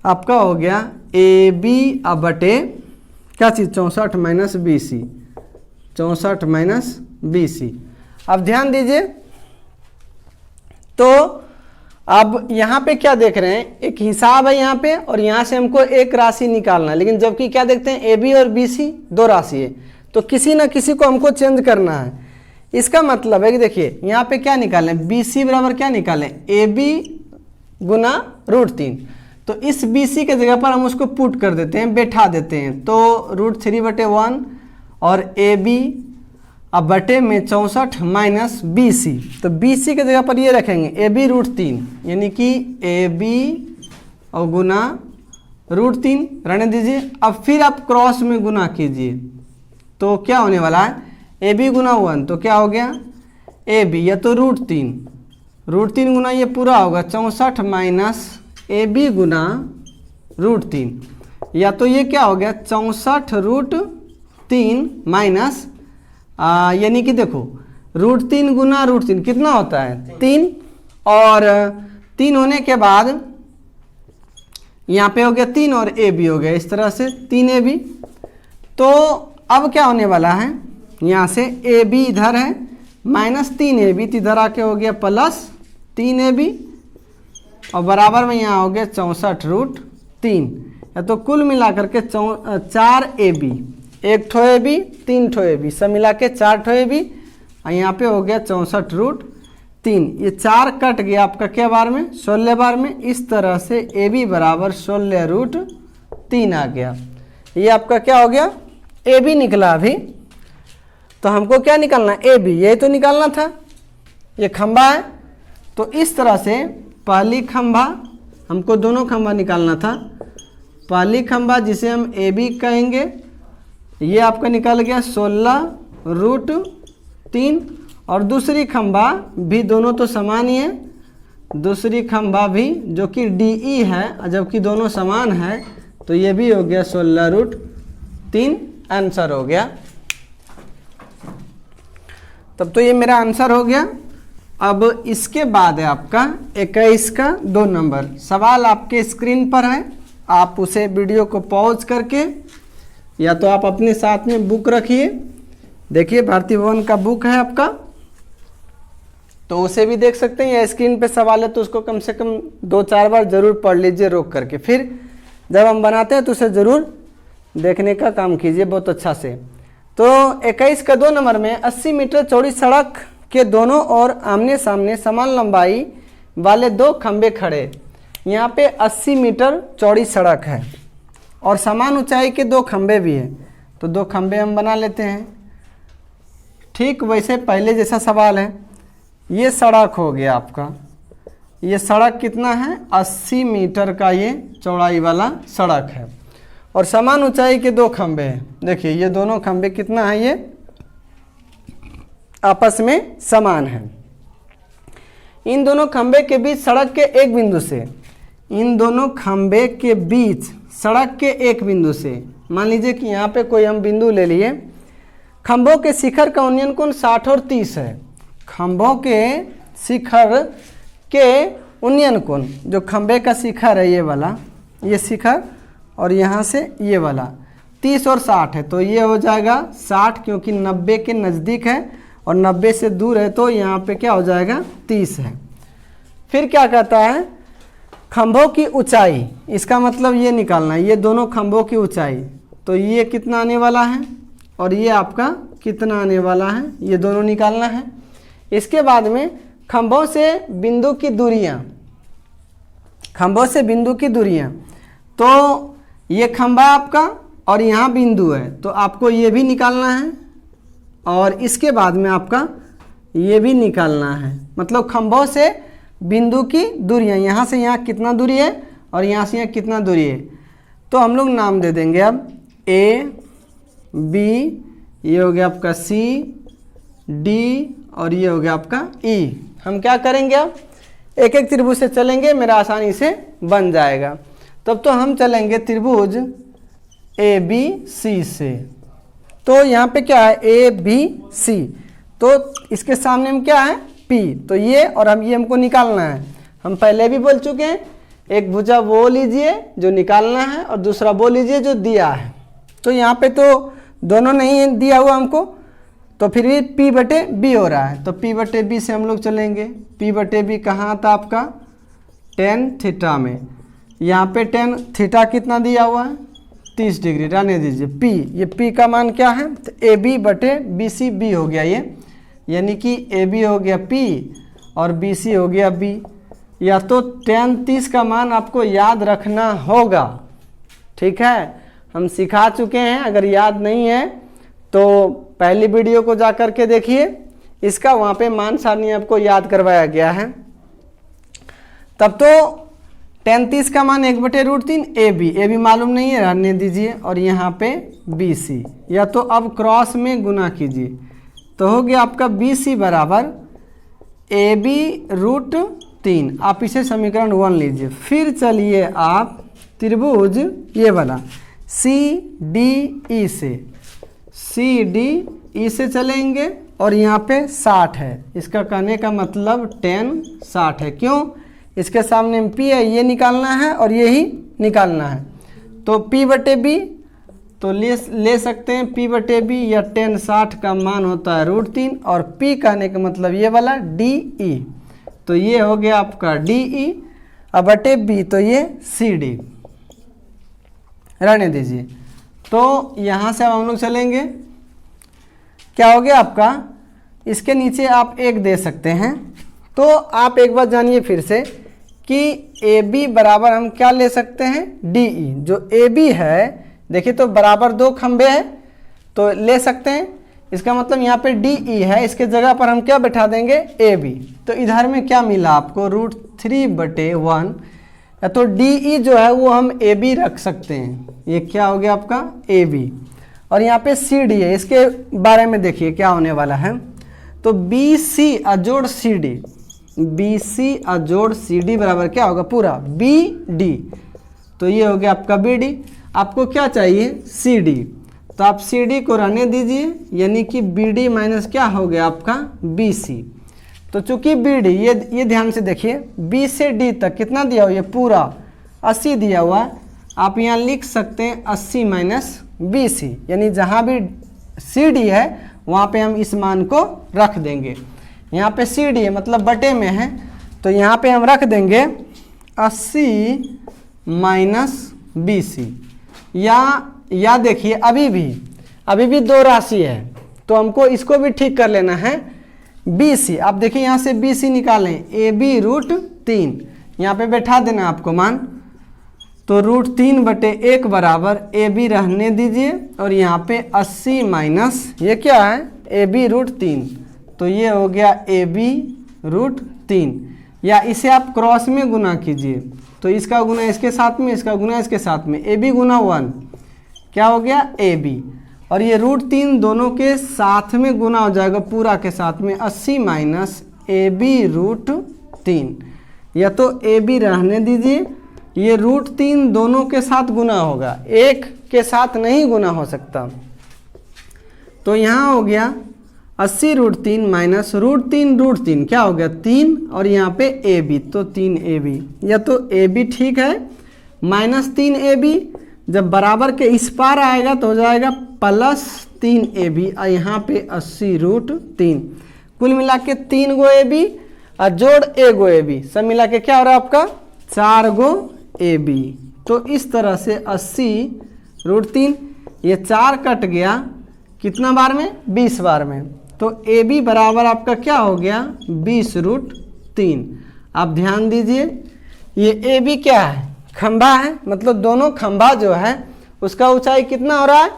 आपका हो गया ए बी अब बटे क्या चीज़ 64 minus B C, 64 minus B C. अब ध्यान दीजिए, तो अब यहाँ पे क्या देख रहे हैं, एक हिसाब है यहाँ पे और यहाँ से हमको एक राशि निकालना है, लेकिन जबकि क्या देखते हैं ए बी और बी सी 2 राशि है, तो किसी ना किसी को हमको चेंज करना है। इसका मतलब है कि देखिए यहाँ पे क्या निकालें, बी सी बराबर क्या निकालें, ए बी गुना √3। तो इस बी सी के जगह पर हम उसको पुट कर देते हैं, बैठा देते हैं, तो √3/1 और ए बी अब बटे में 64 माइनस बी सी। तो बी सी के जगह पर ये रखेंगे ए बी √3, यानी कि ए बी और गुना √3 रहने दीजिए। अब फिर आप क्रॉस में गुना कीजिए, तो क्या होने वाला है, ए बी गुना 1 तो क्या हो गया ए बी, या तो √3 गुना ये पूरा होगा 64 माइनस ए बी गुना √3, या तो ये क्या हो गया 64√3 माइनस यानी कि देखो √3 गुना √3 कितना होता है 3, और 3 होने के बाद यहाँ पे हो गया 3 और ए बी हो गया इस तरह से 3ab। तो अब क्या होने वाला है, यहाँ से ए बी इधर है माइनस 3ab, तो इधर आके हो गया प्लस 3ab, और बराबर में यहाँ हो गया 64√3, या तो कुल मिलाकर के 4ab, 1 ठो ए बी 3 ठो ए बी, सब मिला के 4 ठो ए बी, और यहाँ पे हो गया 64√3। ये 4 कट गया आपका क्या बार में 16 बार में, इस तरह से ए बी बराबर 16√3 आ गया। ये आपका क्या हो गया ए बी निकला। अभी तो हमको क्या निकालना है ए बी, यही तो निकालना था, ये खंभा है, तो इस तरह से पहली खंभा हमको दोनों खंभा निकालना था। पहली खंभा जिसे हम ए बी कहेंगे, ये आपका निकल गया 16√3, और दूसरी खंभा भी दोनों तो समान ही है, दूसरी खंभा भी जो कि डी ई है, जबकि दोनों समान है, तो ये भी हो गया 16√3, आंसर हो गया। तब तो ये मेरा आंसर हो गया। अब इसके बाद है आपका 21 का 2 नंबर सवाल, आपके स्क्रीन पर है, आप उसे वीडियो को पॉज करके या तो आप अपने साथ में बुक रखिए, देखिए भारती भवन का बुक है आपका, तो उसे भी देख सकते हैं, या स्क्रीन पे सवाल है तो उसको कम से कम 2-4 बार जरूर पढ़ लीजिए रोक करके, फिर जब हम बनाते हैं तो उसे ज़रूर देखने का काम कीजिए बहुत अच्छा से। तो 21 का 2 नंबर में 80 मीटर चौड़ी सड़क के दोनों ओर आमने सामने समान लंबाई वाले 2 खंबे खड़े। यहाँ पे 80 मीटर चौड़ी सड़क है और समान ऊंचाई के 2 खंबे भी हैं, तो 2 खंबे हम बना लेते हैं। ठीक वैसे पहले जैसा सवाल है, ये सड़क हो गया आपका, ये सड़क कितना है 80 मीटर का ये चौड़ाई वाला सड़क है, और समान ऊंचाई के 2 खंबे हैं। देखिए ये दोनों खंबे कितना है, ये आपस में समान है। इन दोनों खंबे के बीच सड़क के एक बिंदु से, इन दोनों खंबे के बीच सड़क के एक बिंदु से, मान लीजिए कि यहाँ पे कोई हम बिंदु ले लिए, खंभों के शिखर का उन्नयन कोण 60 और 30 है। खंभों के शिखर के उन्नयन कोण, जो खंबे का शिखर है ये वाला, ये शिखर, और यहाँ से ये वाला 30 और 60 है, तो ये हो जाएगा 60, क्योंकि 90 के नज़दीक है और 90 से दूर है, तो यहाँ पे क्या हो जाएगा 30 है। फिर क्या कहता है, खंभों की ऊंचाई, इसका मतलब ये निकालना है, ये दोनों खंभों की ऊंचाई, तो ये कितना आने वाला है और ये आपका कितना आने वाला है, ये दोनों निकालना है। इसके बाद में खंभों से बिंदु की दूरियां, खंभों से बिंदु की दूरियां, तो ये खंभा आपका और यहाँ बिंदु है, तो आपको ये भी निकालना है, और इसके बाद में आपका ये भी निकालना है। मतलब खंभों से बिंदु की दूरियां, यहाँ से यहाँ कितना दूरी है और यहाँ से यहाँ कितना दूरी है, तो हम लोग नाम दे देंगे अब ए बी, ये हो गया आपका सी डी, और ये हो गया आपका ई। हम क्या करेंगे अब एक एक त्रिभुज से चलेंगे, मेरा आसानी से बन जाएगा। तब तो हम चलेंगे त्रिभुज ए बी सी से। तो यहाँ पे क्या है, ए बी सी, तो इसके सामने में क्या है, पी। तो ये और हम ये हमको निकालना है। हम पहले भी बोल चुके हैं, एक भुजा वो लीजिए जो निकालना है और दूसरा वो लीजिए जो दिया है। तो यहाँ पे तो दोनों नहीं दिया हुआ हमको, तो फिर भी P बटे B हो रहा है। तो P बटे B से हम लोग चलेंगे। P बटे B कहाँ था आपका, tan थीटा में। यहाँ पे tan थीटा कितना दिया हुआ है, 30 डिग्री, रहने दीजिए। P, ये P का मान क्या है, तो AB बटे BC B हो गया ये, यानी कि AB हो गया P और BC हो गया B। या तो tan 30 का मान आपको याद रखना होगा, ठीक है। हम सिखा चुके हैं, अगर याद नहीं है तो पहली वीडियो को जा कर के देखिए, इसका वहाँ पे मान सारणी आपको याद करवाया गया है। तब तो tan 30 का मान 1/√3 AB मालूम नहीं है, रहने दीजिए। और यहाँ पे BC, या तो अब क्रॉस में गुना कीजिए, तो हो गया आपका BC बराबर AB√3। आप इसे समीकरण 1 लीजिए। फिर चलिए आप त्रिभुज ये वाला CDE से चलेंगे और यहाँ पे 60 है। इसका कहने का मतलब tan 60 है। क्यों, इसके सामने में P है, ये निकालना है और ये ही निकालना है। तो P बटे B तो ले सकते हैं P बटे B, या tan 60 का मान होता है √3 और P कहने का मतलब ये वाला DE। तो ये हो गया आपका DE अब बटे B, तो ये CD, रहने दीजिए। तो यहाँ से अब हम लोग चलेंगे, क्या हो गया आपका, इसके नीचे आप 1 दे सकते हैं। तो आप एक बात जानिए फिर से कि AB बराबर हम क्या ले सकते हैं, DE। जो AB है, देखिए तो बराबर 2 खंबे हैं तो ले सकते हैं। इसका मतलब यहाँ पे DE है, इसके जगह पर हम क्या बैठा देंगे, AB। तो इधर में क्या मिला आपको, √3/1, या तो DE जो है वो हम AB रख सकते हैं। ये क्या हो गया आपका AB, और यहाँ पे CD है, इसके बारे में देखिए क्या होने वाला है। तो BC अजोड़ CD, BC अजोड़ CD बराबर क्या होगा, पूरा BD। तो ये हो गया आपका BD। आपको क्या चाहिए, CD, तो आप CD को रहने दीजिए, यानी कि BD माइनस क्या हो गया आपका BC। तो चूंकि BD, ये ध्यान से देखिए, B से D तक कितना दिया हुआ, ये पूरा 80 दिया हुआ है। आप यहाँ लिख सकते हैं 80 माइनस BC, यानी जहाँ भी CD है वहाँ पे हम इस मान को रख देंगे। यहाँ पे CD है मतलब बटे में है, तो यहाँ पे हम रख देंगे 80 माइनस BC। या देखिए अभी भी 2 राशि है, तो हमको इसको भी ठीक कर लेना है। BC, आप देखिए यहाँ से BC निकालें, AB√3, यहाँ पे बैठा देना आपको मान। तो √3/1 बराबर AB रहने दीजिए, और यहाँ पे 80 माइनस ये क्या है, AB√3। तो ये हो गया AB√3, या इसे आप क्रॉस में गुना कीजिए। तो इसका गुना इसके साथ में, इसका गुना इसके साथ में, AB गुना 1 क्या हो गया, AB। और ये √3 दोनों के साथ में गुना हो जाएगा, पूरा के साथ में, 80 माइनस AB√3, या तो AB रहने दीजिए। ये √3 दोनों के साथ गुना होगा, एक के साथ नहीं गुना हो सकता। तो यहाँ हो गया 80√3 माइनस √3 क्या हो गया, 3, और यहाँ पे AB, तो 3AB, या तो AB ठीक है, माइनस 3AB। जब बराबर के इस पार आएगा तो हो जाएगा प्लस 3AB, और यहाँ पे 80√3। कुल मिला के 3 गो AB और जोड़ 1 गो AB, सब मिला के क्या हो रहा है आपका, 4 गो AB। तो इस तरह से 80√3, ये 4 कट गया कितना बार में, 20 बार में। तो AB बराबर आपका क्या हो गया, 20√3। आप ध्यान दीजिए, ये AB क्या है, खंभा है, मतलब दोनों खंभा जो है उसका ऊंचाई कितना हो रहा है,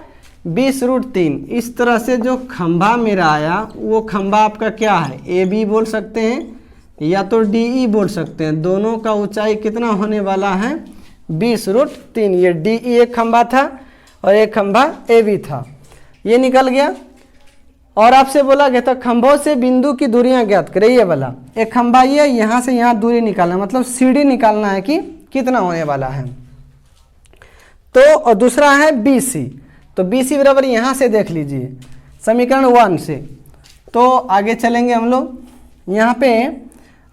20√3। इस तरह से जो खंभा मेरा आया वो खंभा आपका क्या है, AB बोल सकते हैं या तो DE बोल सकते हैं। दोनों का ऊंचाई कितना होने वाला है, 20√3। ये DE एक खंभा था और एक खंभा AB था, ये निकल गया। और आपसे बोला गया था खंभों से बिंदु की दूरियां ज्ञात करें। ये वाला एक खंभा, ये यहाँ से यहाँ दूरी निकालना, मतलब सीढ़ी निकालना है कि कितना होने वाला है। तो और दूसरा है BC, तो BC बराबर यहाँ से देख लीजिए समीकरण 1 से। तो आगे चलेंगे हम लोग यहाँ पे,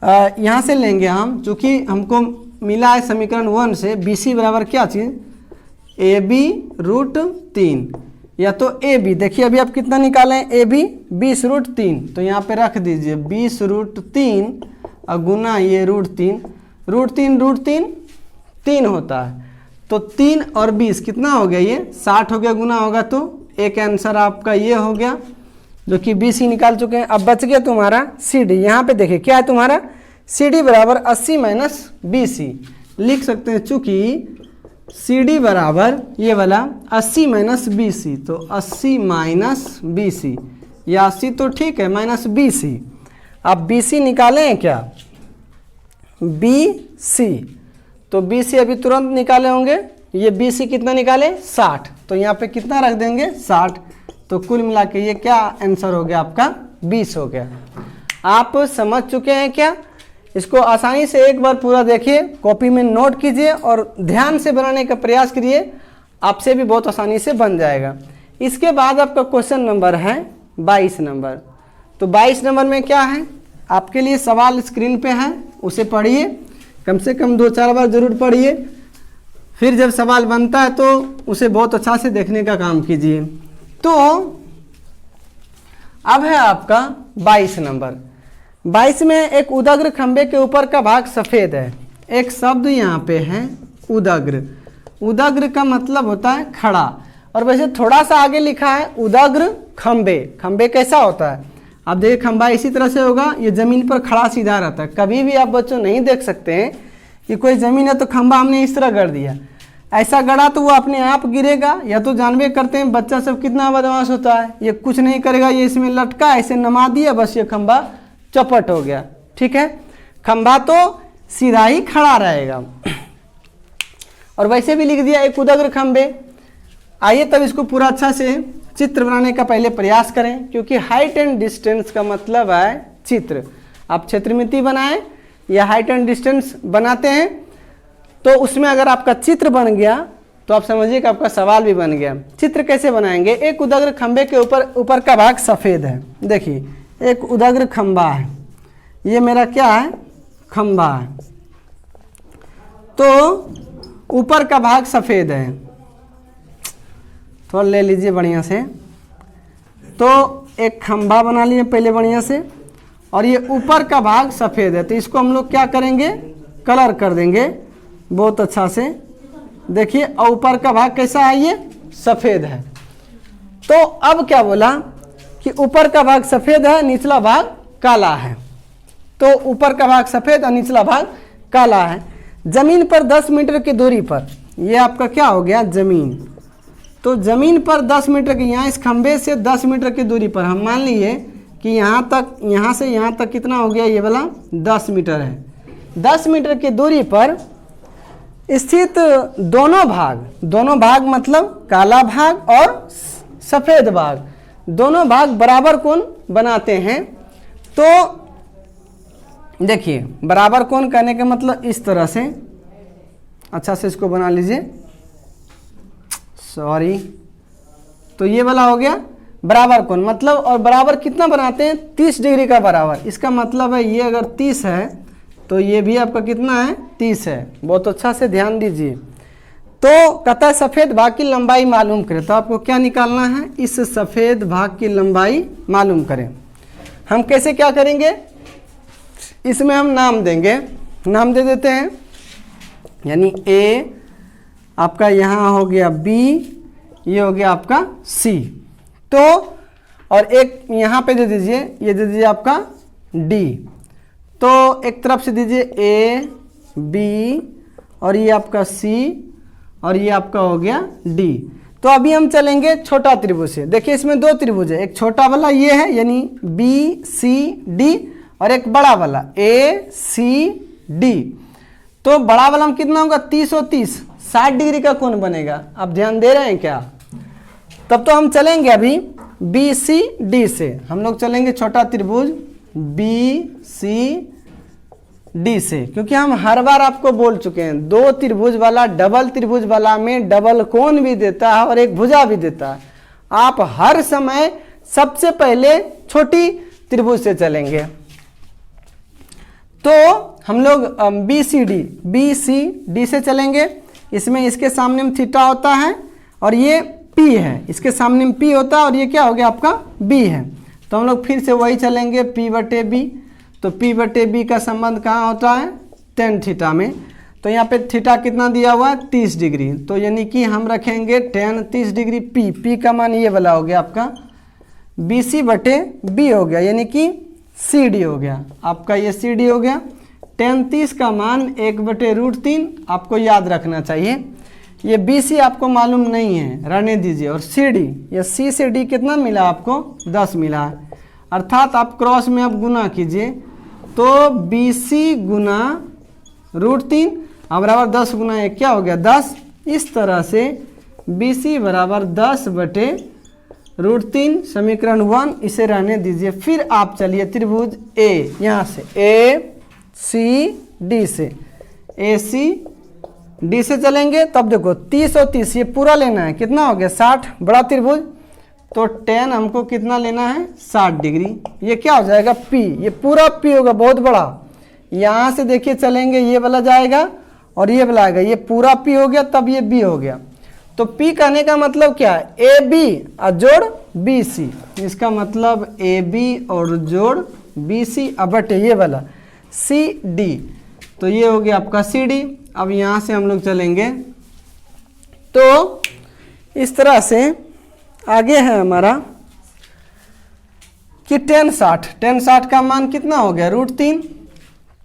यहाँ से लेंगे हम, चूँकि हमको मिला है समीकरण 1 से BC बराबर क्या चीज़, AB √3, या तो AB, देखिए अभी आप कितना निकालें AB 20√3, तो यहाँ पे रख दीजिए 20√3 और गुना ये √3, √3 3 होता है, तो 3 और 20 कितना हो गया, ये 60 हो गया, गुना होगा तो एक आंसर आपका ये हो गया जो कि BC निकाल चुके हैं। अब बच गया तुम्हारा CD, यहाँ पे देखिए क्या है तुम्हारा CD बराबर 80 - BC लिख सकते हैं, चूँकि CD बराबर ये वाला 80 - BC, तो 80 - BC, या 80 तो ठीक है -BC। अब BC निकालें हैं क्या, BC, तो BC अभी तुरंत निकाले होंगे, ये BC कितना निकाले 60, तो यहाँ पे कितना रख देंगे 60, तो कुल मिला के ये क्या आंसर हो गया आपका 20 हो गया। आप समझ चुके हैं क्या, इसको आसानी से एक बार पूरा देखिए, कॉपी में नोट कीजिए और ध्यान से बनाने का प्रयास करिए, आपसे भी बहुत आसानी से बन जाएगा। इसके बाद आपका क्वेश्चन नंबर है 22 नंबर। तो 22 नंबर में क्या है, आपके लिए सवाल स्क्रीन पे है, उसे पढ़िए, कम से कम 2-4 बार जरूर पढ़िए, फिर जब सवाल बनता है तो उसे बहुत अच्छा से देखने का काम कीजिए। तो अब है आपका 22 नंबर। 22 में एक उदग्र खंबे के ऊपर का भाग सफ़ेद है, एक शब्द यहाँ पे है उदग्र। उदग्र का मतलब होता है खड़ा, और वैसे थोड़ा सा आगे लिखा है उदग्र खंबे। खंबे कैसा होता है, आप देखिए खंबा इसी तरह से होगा, ये ज़मीन पर खड़ा सीधा रहता है। कभी भी आप बच्चों नहीं देख सकते हैं कि कोई ज़मीन है तो खंबा हमने इस तरह गढ़ दिया, ऐसा गढ़ा तो वो अपने आप गिरेगा, या तो जानबे करते हैं बच्चा सब कितना बदमाश होता है, ये कुछ नहीं करेगा, ये इसमें लटका ऐसे नमा दिया, बस ये खंबा चौपट हो गया। ठीक है, खंबा तो सीधा ही खड़ा रहेगा। और वैसे भी लिख दिया एक उदग्र खंबे। आइए तब इसको पूरा अच्छा से चित्र बनाने का पहले प्रयास करें, क्योंकि हाइट एंड डिस्टेंस का मतलब है चित्र। आप क्षेत्रमिति बनाएं या हाइट एंड डिस्टेंस बनाते हैं, तो उसमें अगर आपका चित्र बन गया तो आप समझिए कि आपका सवाल भी बन गया। चित्र कैसे बनाएंगे, एक उदग्र खंबे के ऊपर का भाग सफ़ेद है। देखिए एक उदग्र खंबा है, ये मेरा क्या है खंबा है, तो ऊपर का भाग सफ़ेद है, थोड़ा ले लीजिए बढ़िया से। तो एक खंबा बना लिए पहले बढ़िया से, और ये ऊपर का भाग सफ़ेद है, तो इसको हम लोग क्या करेंगे कलर कर देंगे बहुत अच्छा से। देखिए और ऊपर का भाग कैसा है, ये सफ़ेद है। तो अब क्या बोला कि ऊपर का भाग सफ़ेद है, निचला भाग काला है। तो ऊपर का भाग सफ़ेद और निचला भाग काला है। ज़मीन पर 10 मीटर की दूरी पर, ये आपका क्या हो गया ज़मीन, तो ज़मीन पर 10 मीटर की, यहाँ इस खंबे से 10 मीटर की दूरी पर हम मान लिए कि यहाँ तक, यहाँ से यहाँ तक कितना हो गया, ये वाला 10 मीटर है। 10 मीटर की दूरी पर स्थित दोनों भाग मतलब काला भाग और सफ़ेद भाग, दोनों भाग बराबर कोण बनाते हैं। तो देखिए बराबर कोण करने का मतलब इस तरह से, अच्छा से इसको बना लीजिए, सॉरी, तो ये वाला हो गया बराबर कोण मतलब, और बराबर कितना बनाते हैं 30 डिग्री का बराबर। इसका मतलब है ये अगर 30 है तो ये भी आपका कितना है 30 है। बहुत अच्छा से ध्यान दीजिए। तो कहता है सफ़ेद भाग की लंबाई मालूम करें, तो आपको क्या निकालना है, इस सफ़ेद भाग की लंबाई मालूम करें। हम कैसे क्या करेंगे, इसमें हम नाम देंगे, नाम दे देते हैं, यानी A आपका यहाँ हो गया B, ये हो गया आपका C। तो और एक यहाँ पे दे दीजिए, ये दे दीजिए आपका D। तो एक तरफ से दीजिए A B और ये आपका C और ये आपका हो गया D। तो अभी हम चलेंगे छोटा त्रिभुज से। देखिए इसमें 2 त्रिभुज है, एक छोटा वाला ये है यानी B C D, और एक बड़ा वाला A C D। तो बड़ा वाला में कितना होगा 30 और 30, 60 डिग्री का कोण बनेगा। आप ध्यान दे रहे हैं क्या? तब तो हम चलेंगे अभी बी सी डी से हम लोग चलेंगे छोटा त्रिभुज बी सी डी से, क्योंकि हम हर बार आपको बोल चुके हैं दो त्रिभुज वाला डबल त्रिभुज वाला में डबल कोण भी देता है और एक भुजा भी देता है। आप हर समय सबसे पहले छोटी त्रिभुज से चलेंगे। तो हम लोग बी सी डी से चलेंगे। इसमें इसके सामने में थीटा होता है और ये पी है, इसके सामने में पी होता है और ये क्या हो गया आपका बी है। तो हम लोग फिर से वही चलेंगे पी बटे बी। तो पी बटे बी का संबंध कहाँ होता है, टेन थीटा में। तो यहाँ पे थीटा कितना दिया हुआ है 30 डिग्री, तो यानी कि हम रखेंगे टेन 30 डिग्री पी का मान ये वाला हो गया आपका बी सी बटे बी हो गया, यानी कि सी डी हो गया आपका, ये सी डी हो गया। टेन 30 का मान 1/√3 आपको याद रखना चाहिए। ये बी सी आपको मालूम नहीं है, रहने दीजिए। और सी डी, ये सी से डी कितना मिला आपको 10 मिला है, अर्थात आप क्रॉस में अब गुना कीजिए तो बी सी गुना √3 बराबर 10 गुना 1 क्या हो गया 10। इस तरह से बी सी बराबर 10/√3 समीकरण 1, इसे रहने दीजिए। फिर आप चलिए त्रिभुज ए, यहाँ से ए सी डी से, ए सी डी से चलेंगे। तब देखो 30 और 30 ये पूरा लेना है, कितना हो गया 60, बड़ा त्रिभुज। तो टेन हमको कितना लेना है 60 डिग्री, ये क्या हो जाएगा पी, ये पूरा पी होगा बहुत बड़ा। यहाँ से देखिए चलेंगे ये वाला जाएगा और ये वाला आएगा, ये पूरा पी हो गया, तब ये बी हो गया। तो पी कहने का मतलब क्या है, ए बी और जोड़ बी सी, इसका मतलब ए बी और जोड़ बी सी बटे ये वाला सी डी। तो ये हो गया आपका सी डी। अब यहाँ से हम लोग चलेंगे तो इस तरह से आगे है हमारा कि टेन 60 का मान कितना हो गया √3,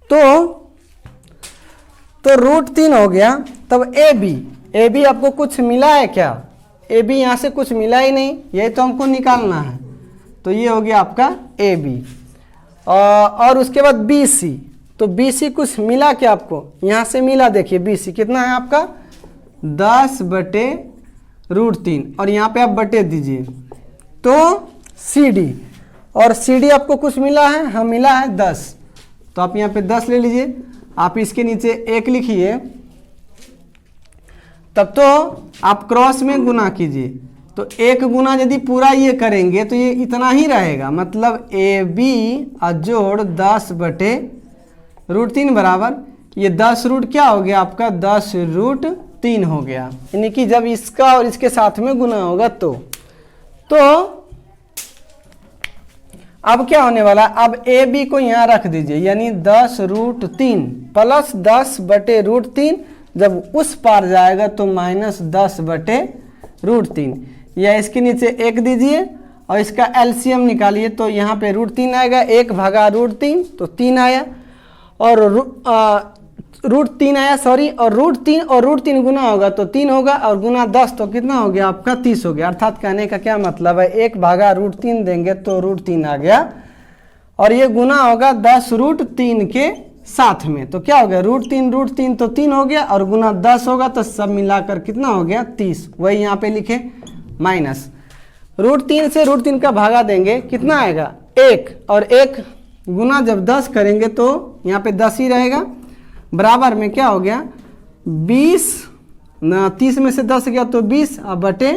तो √3 हो गया। तब ए बी आपको कुछ मिला है क्या, ए बी यहाँ से कुछ मिला ही नहीं, यही तो हमको निकालना है। तो ये हो गया आपका ए बी। और उसके बाद बी सी, तो बी सी कुछ मिला क्या आपको, यहाँ से मिला, देखिए बी सी कितना है आपका 10/√3 और यहाँ पे आप बटे दीजिए तो सी डी, और सी डी आपको कुछ मिला है, हाँ मिला है 10, तो आप यहाँ पे 10 ले लीजिए। आप इसके नीचे 1 लिखिए, तब तो आप क्रॉस में गुना कीजिए। तो 1 गुना यदि पूरा ये करेंगे तो ये इतना ही रहेगा, मतलब ए बी जोड़ 10/√3 बराबर ये 10 क्या हो गया आपका 10√3 हो गया, यानी कि जब इसका और इसके साथ में गुना होगा तो अब क्या होने वाला, अब ए बी को यहाँ रख दीजिए, यानी 10√3 प्लस 10/√3, जब उस पार जाएगा तो -10/√3, या इसके नीचे 1 दीजिए और इसका एलसीएम निकालिए। तो यहाँ पे √3 आएगा, 1/√3 तो 3 आया, और √3 आया सॉरी, और √3 गुना होगा तो 3 होगा, और गुना 10 तो कितना हो गया आपका 30 हो गया। अर्थात कहने का क्या मतलब है, 1/√3 देंगे तो √3 आ गया, और ये गुना होगा 10√3 के साथ में, तो क्या हो गया √3 तो 3 हो गया, और गुना 10 होगा तो सब मिलाकर कितना हो गया 30। वही यहाँ पे लिखे माइनस √3 से √3 का भागा देंगे, कितना आएगा 1, और 1 गुना जब 10 करेंगे तो यहाँ पे 10 ही रहेगा, बराबर में क्या हो गया 20 ना, 30 में से 10 गया तो 20 बटे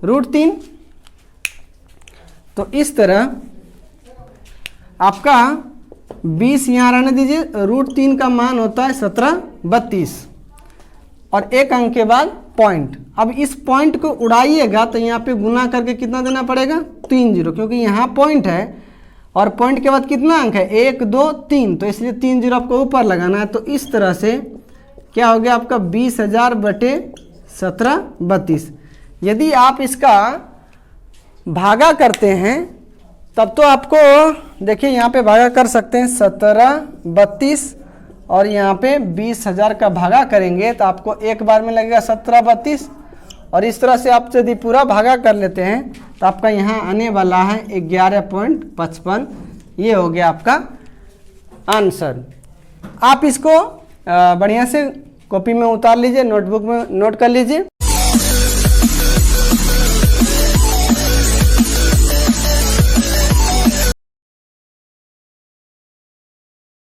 √3। तो इस तरह आपका 20 यहाँ रहने दीजिए, √3 का मान होता है 17/32 और 1 अंक के बाद पॉइंट। अब इस पॉइंट को उड़ाइएगा तो यहाँ पे गुना करके कितना देना पड़ेगा 3 0, क्योंकि यहाँ पॉइंट है और पॉइंट के बाद कितना अंक है 1 2 3, तो इसलिए 3 0 आपको ऊपर लगाना है। तो इस तरह से क्या हो गया आपका 20,000 बटे 17/32। यदि आप इसका भागा करते हैं तब तो आपको देखिए यहाँ पे भागा कर सकते हैं 17/32 और यहाँ पे 20,000 का भागा करेंगे तो आपको एक बार में लगेगा 17/32, और इस तरह से आप यदि पूरा भागा कर लेते हैं तो आपका यहाँ आने वाला है 11.55। ये हो गया आपका आंसर। आप इसको बढ़िया से कॉपी में उतार लीजिए, नोटबुक में नोट कर लीजिए।